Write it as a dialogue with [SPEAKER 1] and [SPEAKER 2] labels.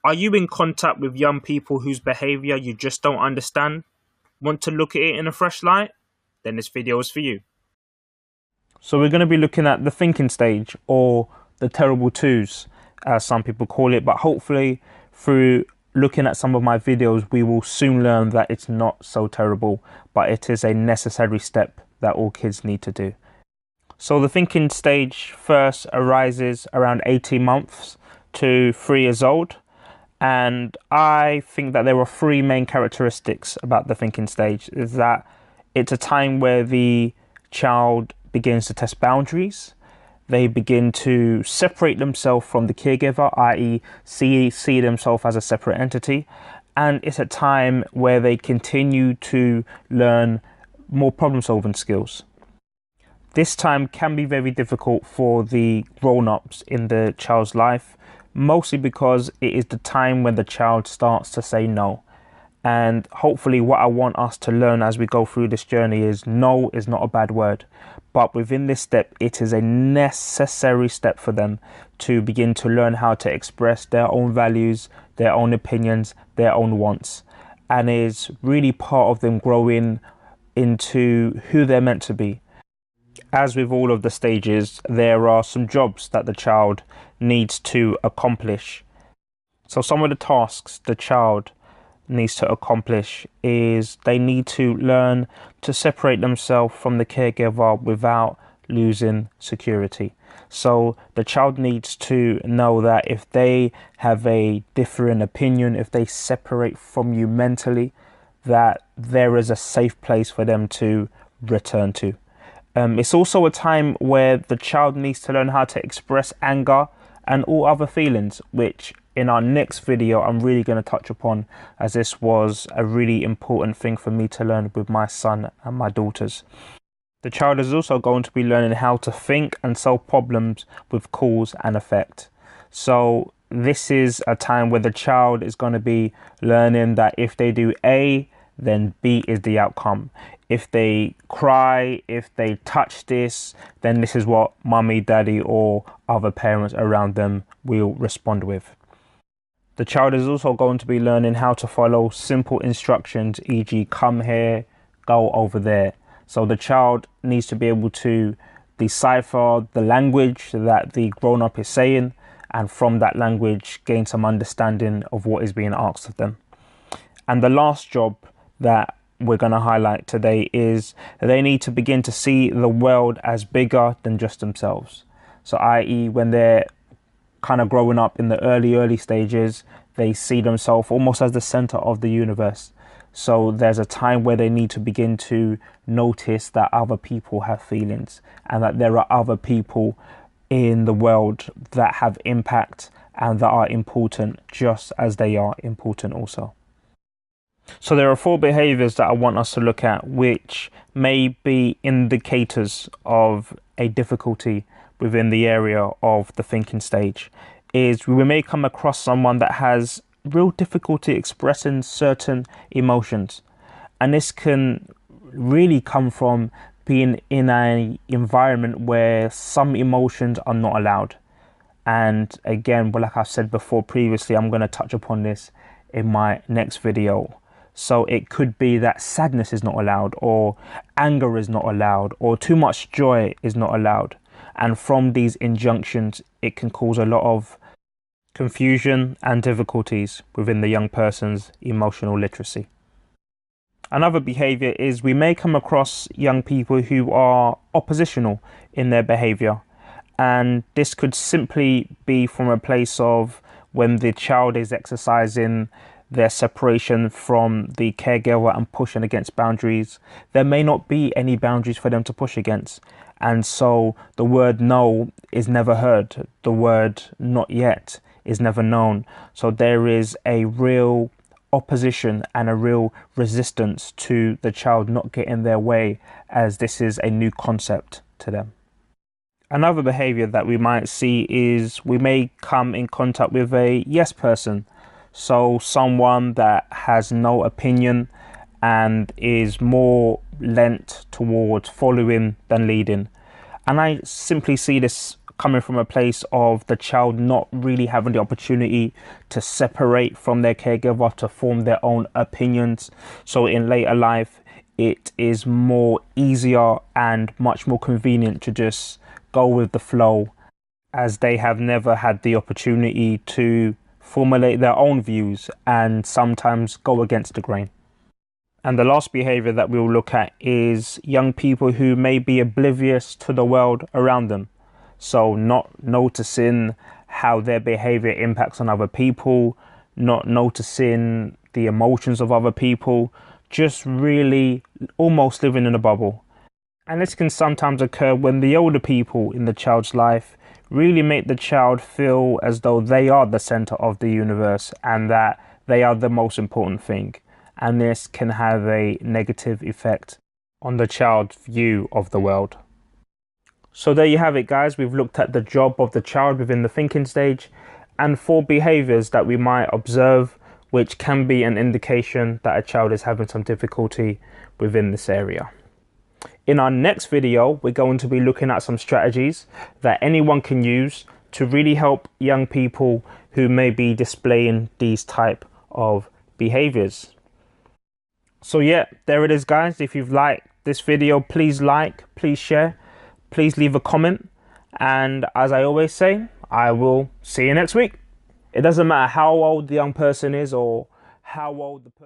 [SPEAKER 1] Are you in contact with young people whose behaviour you just don't understand? Want to look at it in a fresh light? Then this video is for you. So we're going to be looking at the thinking stage, or the terrible twos, as some people call it, but hopefully through looking at some of my videos, we will soon learn that it's not so terrible, but it is a necessary step that all kids need to do. So the thinking stage first arises around 18 months to 3 years old. And I think that there are 3 main characteristics about the thinking stage. Is that it's a time where the child begins to test boundaries. They begin to separate themselves from the caregiver, i.e. see themselves as a separate entity. And it's a time where they continue to learn more problem-solving skills. This time can be very difficult for the grown-ups in the child's life, mostly because it is the time when the child starts to say no. And hopefully what I want us to learn as we go through this journey is no is not a bad word. But within this step, it is a necessary step for them to begin to learn how to express their own values, their own opinions, their own wants. And is really part of them growing into who they're meant to be. As with all of the stages, there are some jobs that the child needs to accomplish. So some of the tasks the child needs to accomplish is they need to learn to separate themselves from the caregiver without losing security. So the child needs to know that if they have a different opinion, if they separate from you mentally, that there is a safe place for them to return to. It's also a time where the child needs to learn how to express anger and all other feelings, which in our next video I'm really going to touch upon, as this was a really important thing for me to learn with my son and my daughters. The child is also going to be learning how to think and solve problems with cause and effect. So this is a time where the child is going to be learning that if they do A, then B is the outcome. If they cry, if they touch this, then this is what mummy, daddy, or other parents around them will respond with. The child is also going to be learning how to follow simple instructions, e.g. come here, go over there. So the child needs to be able to decipher the language that the grown-up is saying, and from that language gain some understanding of what is being asked of them. And the last job that we're going to highlight today is they need to begin to see the world as bigger than just themselves. So i.e. when they're kind of growing up in the early stages, they see themselves almost as the center of the universe. So there's a time where they need to begin to notice that other people have feelings, and that there are other people in the world that have impact and that are important just as they are important also. So there are 4 behaviours that I want us to look at, which may be indicators of a difficulty within the area of the thinking stage. Is we may come across someone that has real difficulty expressing certain emotions, and this can really come from being in an environment where some emotions are not allowed. And again, well, like I've said before previously, I'm going to touch upon this in my next video. So it could be that sadness is not allowed, or anger is not allowed, or too much joy is not allowed. And from these injunctions, it can cause a lot of confusion and difficulties within the young person's emotional literacy. Another behaviour is we may come across young people who are oppositional in their behaviour. And this could simply be from a place of when the child is exercising their separation from the caregiver and pushing against boundaries. There may not be any boundaries for them to push against. And so the word no is never heard. The word not yet is never known. So there is a real opposition and a real resistance to the child not getting their way, as this is a new concept to them. Another behavior that we might see is we may come in contact with a yes person. So someone that has no opinion and is more lent towards following than leading. And I simply see this coming from a place of the child not really having the opportunity to separate from their caregiver, to form their own opinions. So in later life, it is more easier and much more convenient to just go with the flow, as they have never had the opportunity to formulate their own views and sometimes go against the grain. And the last behavior that we'll look at is young people who may be oblivious to the world around them. So not noticing how their behavior impacts on other people, not noticing the emotions of other people, just really almost living in a bubble. And this can sometimes occur when the older people in the child's life really make the child feel as though they are the center of the universe and that they are the most important thing. And this can have a negative effect on the child's view of the world. So there you have it, guys. We've looked at the job of the child within the thinking stage and 4 behaviors that we might observe, which can be an indication that a child is having some difficulty within this area. In our next video, we're going to be looking at some strategies that anyone can use to really help young people who may be displaying these type of behaviors. So yeah, there it is, guys. If you've liked this video, please like, please share, please leave a comment. And as I always say, I will see you next week. It doesn't matter how old the young person is or how old the person